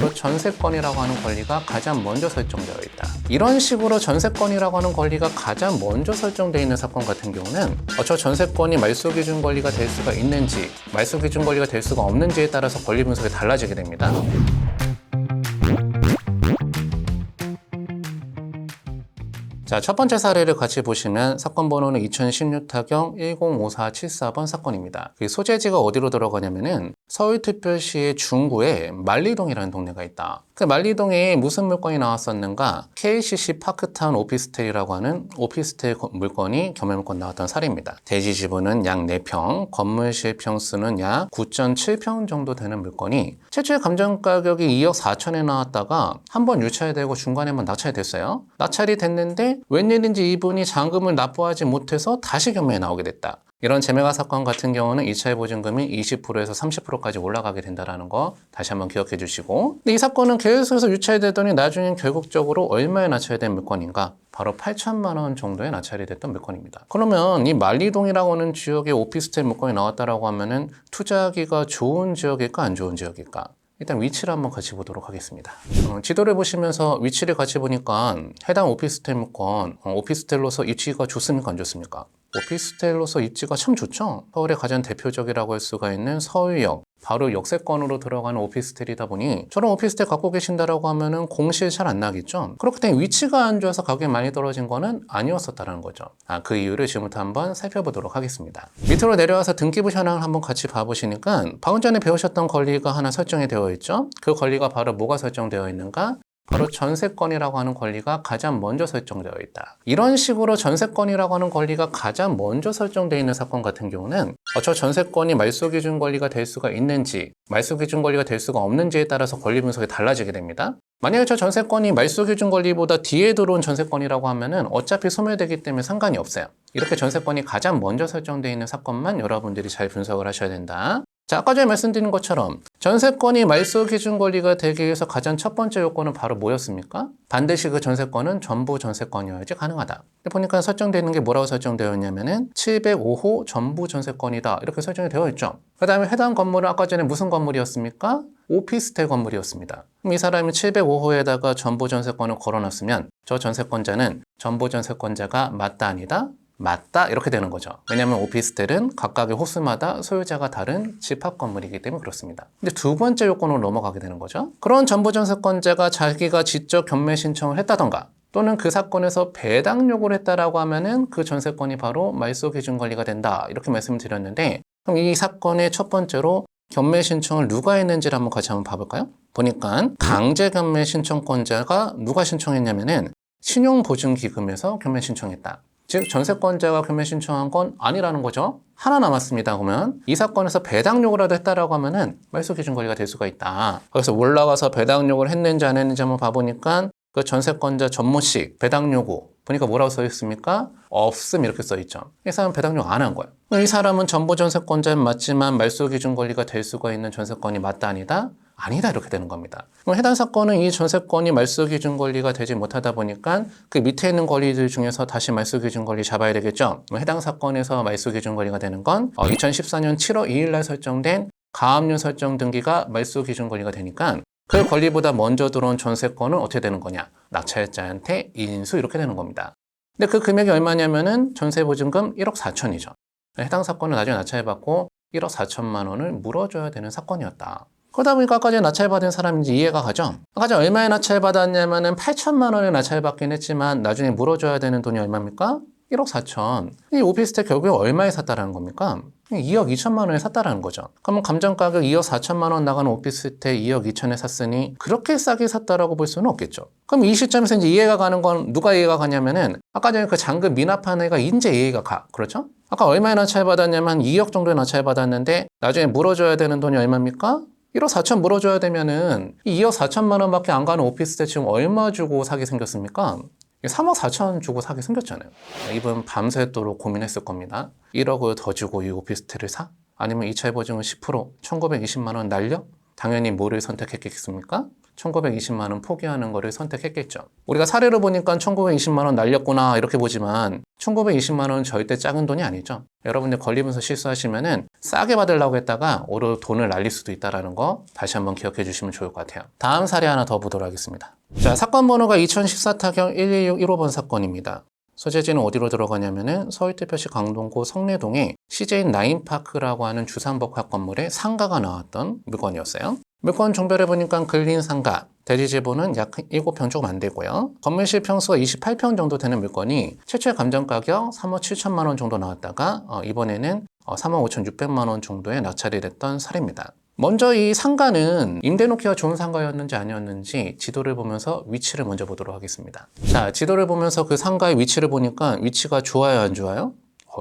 바로 전세권이라고 하는 권리가 가장 먼저 설정되어 있다. 이런 식으로 전세권이라고 하는 권리가 가장 먼저 설정되어 있는 사건 같은 경우는 저 전세권이 말소기준 권리가 될 수가 있는지 말소기준 권리가 될 수가 없는지에 따라서 권리 분석이 달라지게 됩니다. 자, 첫 번째 사례를 같이 보시면 사건 번호는 2016타경 105474번 사건입니다. 그 소재지가 어디로 들어가냐면은 서울특별시의 중구에 만리동이라는 동네가 있다. 그 만리동에 무슨 물건이 나왔었는가? KCC 파크타운 오피스텔이라고 하는 오피스텔 물건이 겸해물건 나왔던 사례입니다. 대지 지분은 약 4평, 건물실 평수는 약 9.7평 정도 되는 물건이 최초의 감정 가격이 2억 4천에 나왔다가 한번 유찰되고 중간에 한번 낙찰이 됐어요. 낙찰이 됐는데 웬일인지 이분이 잔금을 납부하지 못해서 다시 경매에 나오게 됐다. 이런 재매가 사건 같은 경우는 2차의 보증금이 20%에서 30%까지 올라가게 된다는 거 다시 한번 기억해 주시고, 근데 이 사건은 계속해서 유찰되더니 나중엔 결국적으로 얼마에 낙찰이 된 물건인가? 바로 8천만 원 정도에 낙찰이 됐던 물건입니다. 그러면 이 만리동이라고 하는 지역에 오피스텔 물건이 나왔다라고 하면은 투자하기가 좋은 지역일까 안 좋은 지역일까? 일단 위치를 한번 같이 보도록 하겠습니다. 지도를 보시면서 위치를 같이 보니까 해당 오피스텔 물건, 오피스텔로서 입지가 좋습니까 안 좋습니까? 오피스텔로서 입지가 참 좋죠. 서울의 가장 대표적이라고 할 수가 있는 서울역, 바로 역세권으로 들어가는 오피스텔이다 보니 저런 오피스텔 갖고 계신다라고 하면은 공실 잘 안 나겠죠. 그렇기 때문에 위치가 안 좋아서 가격이 많이 떨어진 거는 아니었었다는 거죠. 그 이유를 지금부터 한번 살펴보도록 하겠습니다. 밑으로 내려와서 등기부 현황을 한번 같이 봐보시니까 방금 전에 배우셨던 권리가 하나 설정이 되어 있죠. 그 권리가 바로 뭐가 설정되어 있는가? 바로 전세권이라고 하는 권리가 가장 먼저 설정되어 있다. 이런 식으로 전세권이라고 하는 권리가 가장 먼저 설정되어 있는 사건 같은 경우는 저 전세권이 말소기준 권리가 될 수가 있는지 말소기준 권리가 될 수가 없는지에 따라서 권리 분석이 달라지게 됩니다. 만약에 저 전세권이 말소기준 권리보다 뒤에 들어온 전세권이라고 하면은 어차피 소멸되기 때문에 상관이 없어요. 이렇게 전세권이 가장 먼저 설정되어 있는 사건만 여러분들이 잘 분석을 하셔야 된다. 자, 아까 전에 말씀드린 것처럼 전세권이 말소기준 권리가 되기 위해서 가장 첫 번째 요건은 바로 뭐였습니까? 반드시 그 전세권은 전부 전세권이어야지 가능하다. 보니까 설정되어 있는 게 뭐라고 설정되어 있냐면은 705호 전부 전세권이다. 이렇게 설정이 되어 있죠. 그 다음에 해당 건물은 아까 전에 무슨 건물이었습니까? 오피스텔 건물이었습니다. 그럼 이 사람이 705호에다가 전부 전세권을 걸어놨으면 저 전세권자는 전부 전세권자가 맞다 아니다? 맞다 이렇게 되는 거죠. 왜냐하면 오피스텔은 각각의 호수마다 소유자가 다른 집합 건물이기 때문에 그렇습니다. 근데 두 번째 요건으로 넘어가게 되는 거죠. 그런 전부 전세권자가 자기가 직접 경매 신청을 했다던가 또는 그 사건에서 배당 요구를 했다라고 하면은 그 전세권이 바로 말소기준 권리가 된다 이렇게 말씀을 드렸는데, 그럼 이 사건의 첫 번째로 경매 신청을 누가 했는지를 한번 같이 한번 봐볼까요? 보니까 강제 경매 신청권자가 누가 신청했냐면은 신용보증기금에서 경매 신청했다. 즉 전세권자가 경매 신청한 건 아니라는 거죠. 하나 남았습니다. 그러면 이 사건에서 배당 요구라도 했다라고 하면은 말소기준 권리가 될 수가 있다. 그래서 올라가서 배당 요구를 했는지 안 했는지 한번 봐보니까 그 전세권자 전모 씨 배당 요구 보니까 뭐라고 써 있습니까? 없음 이렇게 써 있죠. 이 사람은 배당 요구 안 한 거예요. 이 사람은 전부 전세권자는 맞지만 말소기준 권리가 될 수가 있는 전세권이 맞다 아니다? 아니다 이렇게 되는 겁니다. 그럼 해당 사건은 이 전세권이 말소기준 권리가 되지 못하다 보니까 그 밑에 있는 권리들 중에서 다시 말소기준 권리 잡아야 되겠죠. 해당 사건에서 말소기준 권리가 되는 건 2014년 7월 2일 날 설정된 가압류 설정 등기가 말소기준 권리가 되니까 그 권리보다 먼저 들어온 전세권은 어떻게 되는 거냐? 낙찰자한테 인수 이렇게 되는 겁니다. 근데 그 금액이 얼마냐면은 전세보증금 1억 4천이죠. 해당 사건은 나중에 낙찰받고 1억 4천만 원을 물어줘야 되는 사건이었다. 그러다 보니까 아까 전에 낙찰받은 사람인지 이해가 가죠? 아까 전에 얼마에 낙찰받았냐면은 8천만 원에 낙찰받긴 했지만 나중에 물어줘야 되는 돈이 얼마입니까? 1억 4천. 이 오피스텔 결국에 얼마에 샀다라는 겁니까? 2억 2천만 원에 샀다라는 거죠. 그러면 감정가격 2억 4천만 원 나가는 오피스텔 2억 2천에 샀으니 그렇게 싸게 샀다라고 볼 수는 없겠죠. 그럼 이 시점에서 이제 이해가 가는 건 누가 이해가 가냐면은 아까 전에 그 잔금 미납한 애가 이제 이해가 가. 그렇죠? 아까 얼마에 낙찰받았냐면 2억 정도에 낙찰받았는데 나중에 물어줘야 되는 돈이 얼마입니까? 1억 4천 물어줘야 되면은 2억 4천만 원밖에 안 가는 오피스텔 지금 얼마 주고 사게 생겼습니까? 3억 4천 주고 사게 생겼잖아요. 이분 밤새도록 고민했을 겁니다. 1억을 더 주고 이 오피스텔을 사? 아니면 2차 보증은 10% 1920만 원 날려? 당연히 뭐를 선택했겠습니까? 1920만 원 포기하는 거를 선택했겠죠. 우리가 사례를 보니까 1920만 원 날렸구나 이렇게 보지만 1920만 원은 절대 작은 돈이 아니죠. 여러분들 권리분석 실수하시면은 싸게 받으려고 했다가 오히려 돈을 날릴 수도 있다는 거 다시 한번 기억해 주시면 좋을 것 같아요. 다음 사례 하나 더 보도록 하겠습니다. 자, 사건 번호가 2014 타경 11615번 사건입니다. 소재지는 어디로 들어가냐면은 서울특별시 강동구 성내동에 CJ 나인파크라고 하는 주상복합 건물에 상가가 나왔던 물건이었어요. 물건 종별해 보니까 근린 상가, 대지지분은 약 7평 조금 안 되고요. 건물실 평수가 28평 정도 되는 물건이 최초의 감정 가격 3억 7천만 원 정도 나왔다가 이번에는 3억 5천6백만 원 정도에 낙찰이 됐던 사례입니다. 먼저 이 상가는 임대 놓기가 좋은 상가였는지 아니었는지 지도를 보면서 위치를 먼저 보도록 하겠습니다. 자, 지도를 보면서 그 상가의 위치를 보니까 위치가 좋아요, 안 좋아요?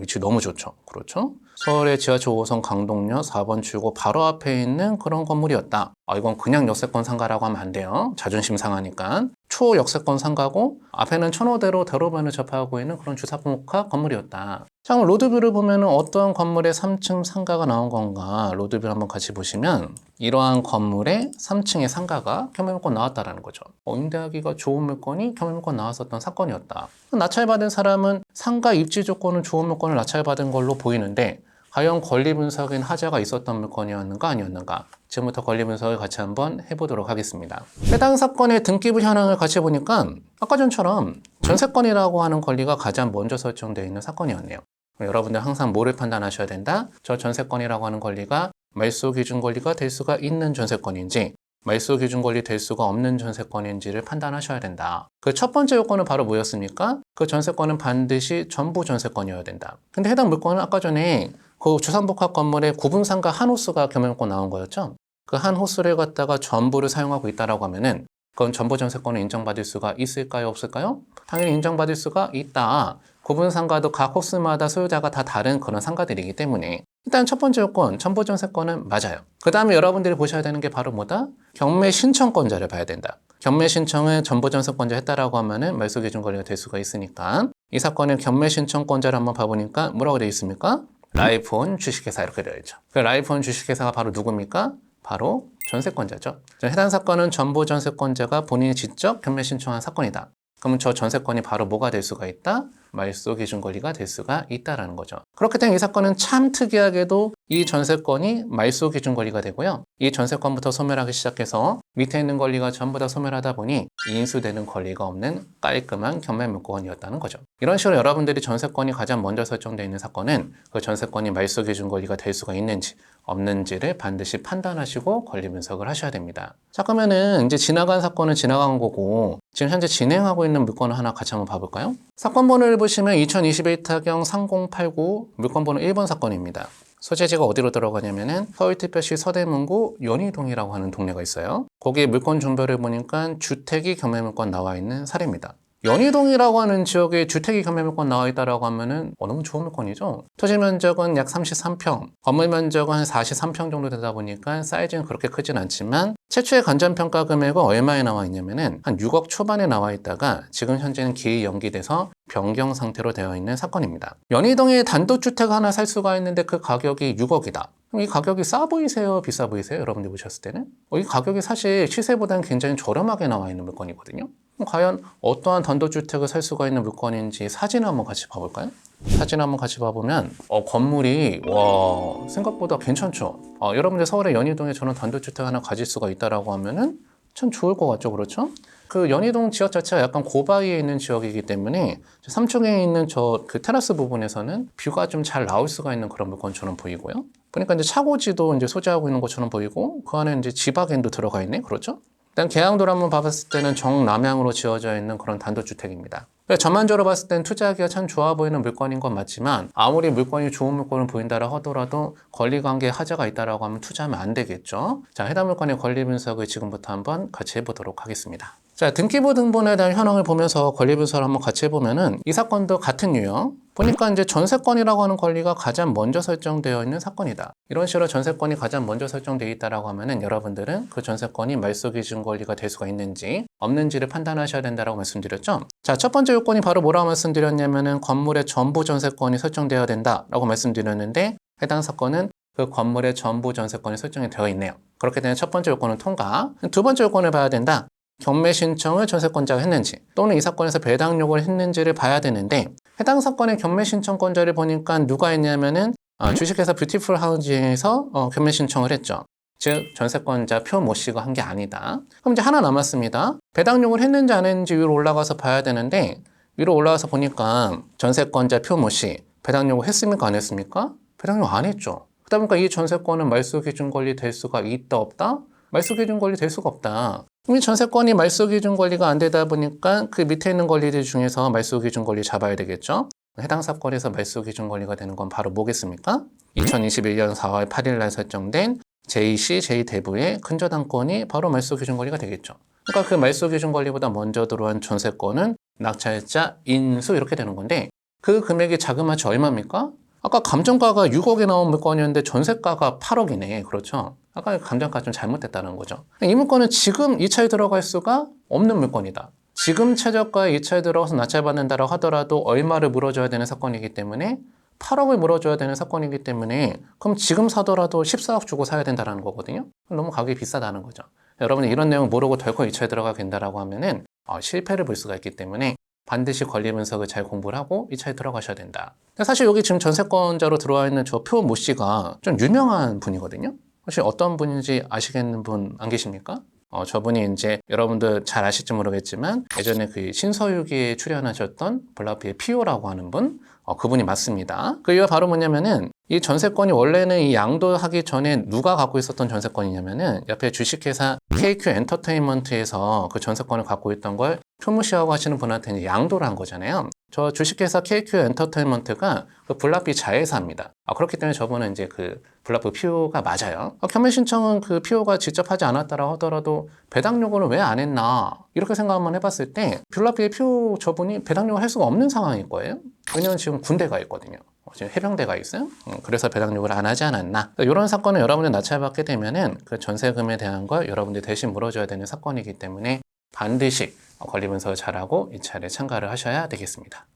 위치 너무 좋죠. 그렇죠? 서울의 지하철 5호선 강동역 4번 출구 바로 앞에 있는 그런 건물이었다. 이건 그냥 역세권 상가라고 하면 안 돼요. 자존심 상하니까. 초역세권 상가고 앞에는 천호대로 대로변을 접하고 있는 그런 주상복합 건물이었다. 자, 그럼 로드뷰를 보면 어떤 건물에 3층 상가가 나온 건가? 로드뷰를 한번 같이 보시면 이러한 건물에 3층의 상가가 겸해물건 나왔다라는 거죠. 임대하기가 좋은 물건이 겸해물건 나왔었던 사건이었다. 낙찰받은 사람은 상가 입지 조건은 좋은 물건을 낙찰받은 걸로 보이는데 과연 권리 분석엔 하자가 있었던 물건이었는가 아니었는가? 지금부터 권리 분석을 같이 한번 해보도록 하겠습니다. 해당 사건의 등기부 현황을 같이 보니까 아까 전처럼 전세권이라고 하는 권리가 가장 먼저 설정되어 있는 사건이었네요. 여러분들 항상 뭐를 판단하셔야 된다? 저 전세권이라고 하는 권리가 말소 기준 권리가 될 수가 있는 전세권인지 말소 기준 권리 될 수가 없는 전세권인지를 판단하셔야 된다. 그 첫 번째 요건은 바로 뭐였습니까? 그 전세권은 반드시 전부 전세권이어야 된다. 근데 해당 물건은 아까 전에 그 주상복합 건물에 구분상가 한 호수가 겸해물건 나온 거였죠. 그 한 호수를 갖다가 전부를 사용하고 있다라고 하면은 그건 전부 전세권을 인정받을 수가 있을까요, 없을까요? 당연히 인정받을 수가 있다. 구분상가도 각 호수마다 소유자가 다 다른 그런 상가들이기 때문에 일단 첫 번째 요건, 전부 전세권은 맞아요. 그 다음에 여러분들이 보셔야 되는 게 바로 뭐다? 경매 신청권자를 봐야 된다. 경매 신청을 전부 전세권자 했다라고 하면은 말소 기준 권리가 될 수가 있으니까 이 사건의 경매 신청권자를 한번 봐보니까 뭐라고 되어 있습니까? 라이프온 주식회사 이렇게 되어 있죠. 그 라이프온 주식회사가 바로 누굽니까? 바로 전세권자죠. 해당 사건은 전부 전세권자가 본인이 직접 경매 신청한 사건이다. 그러면 저 전세권이 바로 뭐가 될 수가 있다? 말소 기준 권리가 될 수가 있다라는 거죠. 그렇게 되면 이 사건은 참 특이하게도 이 전세권이 말소 기준 권리가 되고요. 이 전세권부터 소멸하기 시작해서 밑에 있는 권리가 전부 다 소멸하다 보니 인수되는 권리가 없는 깔끔한 경매 물건이었다는 거죠. 이런 식으로 여러분들이 전세권이 가장 먼저 설정되어 있는 사건은 그 전세권이 말소 기준 권리가 될 수가 있는지 없는지를 반드시 판단하시고 권리 분석을 하셔야 됩니다. 자, 그러면은 이제 지나간 사건은 지나간 거고 지금 현재 진행하고 있는 물건을 하나 같이 한번 봐볼까요? 사건 번호를 보시면 2021 타경 3089 물건 번호 1번 사건입니다. 소재지가 어디로 들어가냐면은 서울특별시 서대문구 연희동이라고 하는 동네가 있어요. 거기에 물건 종별을 보니까 주택이 겸해물건 나와 있는 사례입니다. 연희동이라고 하는 지역에 주택이 겸해물건 나와 있다라고 하면은 너무 좋은 물건이죠. 토지 면적은 약 33평, 건물 면적은 한 43평 정도 되다 보니까 사이즈는 그렇게 크진 않지만 최초의 간전평가 금액은 얼마에 나와 있냐면은 한 6억 초반에 나와 있다가 지금 현재는 기획 연기돼서 변경 상태로 되어 있는 사건입니다. 연희동에 단독주택 하나 살 수가 있는데 그 가격이 6억이다. 그럼 이 가격이 싸 보이세요? 비싸 보이세요? 여러분들 보셨을 때는? 이 가격이 사실 시세보다는 굉장히 저렴하게 나와 있는 물건이거든요. 과연 어떠한 단독주택을 살 수가 있는 물건인지 사진을 한번 같이 봐볼까요? 사진 한번 같이 봐보면 건물이 와 생각보다 괜찮죠? 여러분들 서울의 연희동에 저런 단독주택 하나 가질 수가 있다라고 하면은 참 좋을 것 같죠, 그렇죠? 그 연희동 지역 자체가 약간 고바위에 있는 지역이기 때문에 3층에 있는 저 그 테라스 부분에서는 뷰가 좀 잘 나올 수가 있는 그런 물건처럼 보이고요. 그러니까 이제 차고지도 이제 소재하고 있는 것처럼 보이고 그 안에 이제 지바겐도 들어가 있네, 그렇죠? 일단 계양도를 한번 봐봤을 때는 정남향으로 지어져 있는 그런 단독주택입니다. 전반적으로 봤을 땐 투자하기가 참 좋아 보이는 물건인 건 맞지만 아무리 물건이 좋은 물건을 보인다라 하더라도 권리관계에 하자가 있다라고 하면 투자하면 안 되겠죠. 자, 해당 물건의 권리 분석을 지금부터 한번 같이 해보도록 하겠습니다. 자, 등기부 등본에 대한 현황을 보면서 권리 분석을 한번 같이 해보면은 이 사건도 같은 유형. 보니까 이제 전세권이라고 하는 권리가 가장 먼저 설정되어 있는 사건이다. 이런 식으로 전세권이 가장 먼저 설정되어 있다라고 하면은 여러분들은 그 전세권이 말소 기준 권리가 될 수가 있는지 없는지를 판단하셔야 된다라고 말씀드렸죠. 자, 첫 번째 요건이 바로 뭐라고 말씀드렸냐면은 건물의 전부 전세권이 설정되어야 된다라고 말씀드렸는데 해당 사건은 그 건물의 전부 전세권이 설정이 되어 있네요. 그렇게 되면 첫 번째 요건은 통과. 두 번째 요건을 봐야 된다. 경매 신청을 전세권자가 했는지 또는 이 사건에서 배당 요구를 했는지를 봐야 되는데 해당 사건의 경매 신청권자를 보니까 누가 했냐면은 주식회사 뷰티풀 하우징에서 경매 신청을 했죠. 즉 전세권자 표 모 씨가 한 게 아니다. 그럼 이제 하나 남았습니다. 배당 요구를 했는지 안 했는지 위로 올라가서 봐야 되는데 위로 올라가서 보니까 전세권자 표 모 씨 배당 요구 했습니까 안 했습니까? 배당 요구 안 했죠. 그러다 보니까 이 전세권은 말소 기준 권리 될 수가 있다 없다? 말소 기준 권리 될 수가 없다. 그럼 이 전세권이 말소 기준 권리가 안 되다 보니까 그 밑에 있는 권리들 중에서 말소 기준 권리 잡아야 되겠죠. 해당 사건에서 말소 기준 권리가 되는 건 바로 뭐겠습니까? 2021년 4월 8일 날 설정된 JC, J대부의 근저당권이 바로 말소 기준 권리가 되겠죠. 그러니까 그 말소 기준 권리보다 먼저 들어온 전세권은 낙찰자 인수 이렇게 되는 건데 그 금액이 자그마치 얼마입니까? 아까 감정가가 6억에 나온 물건이었는데 전세가가 8억이네. 그렇죠? 아까 감정가 좀 잘못됐다는 거죠. 이 물건은 지금 이 차에 들어갈 수가 없는 물건이다. 지금 최저가에 이 차에 들어가서 낙찰받는다고 하더라도 얼마를 물어줘야 되는 사건이기 때문에 8억을 물어줘야 되는 사건이기 때문에 그럼 지금 사더라도 14억 주고 사야 된다는 거거든요. 너무 가격이 비싸다는 거죠. 여러분이 이런 내용 모르고 덜컥 이 차에 들어가게 된다고 하면은 실패를 볼 수가 있기 때문에 반드시 권리 분석을 잘 공부를 하고 이 차에 들어가셔야 된다. 사실 여기 지금 전세권자로 들어와 있는 저 표 모 씨가 좀 유명한 분이거든요. 혹시 어떤 분인지 아시겠는 분 안 계십니까? 저분이 이제 여러분들 잘 아실지 모르겠지만 예전에 그 신서유기에 출연하셨던 블라피의 피오라고 하는 분, 그분이 맞습니다. 그 이유가 바로 뭐냐면은 이 전세권이 원래는 이 양도하기 전에 누가 갖고 있었던 전세권이냐면은 옆에 주식회사 KQ 엔터테인먼트에서 그 전세권을 갖고 있던 걸 표무시하고 하시는 분한테 이제 양도를 한 거잖아요. 저 주식회사 KQ 엔터테인먼트가 그 블라피 자회사입니다. 그렇기 때문에 저분은 이제 그 블라피 피오가 맞아요. 경매 신청은 그 피오가 직접 하지 않았다고 하더라도 배당 요구를 왜 안 했나 이렇게 생각 한번 해봤을 때 블라피의 피오 저분이 배당 요구를 할 수가 없는 상황일 거예요. 왜냐면 지금 군대가 있거든요. 지금 해병대가 있어요. 그래서 배당 요구를 안 하지 않았나. 이런 사건을 여러분들 낙찰받게 되면은 그 전세금에 대한 걸 여러분들이 대신 물어줘야 되는 사건이기 때문에 반드시 권리 분석을 잘하고 이 차례 참가를 하셔야 되겠습니다.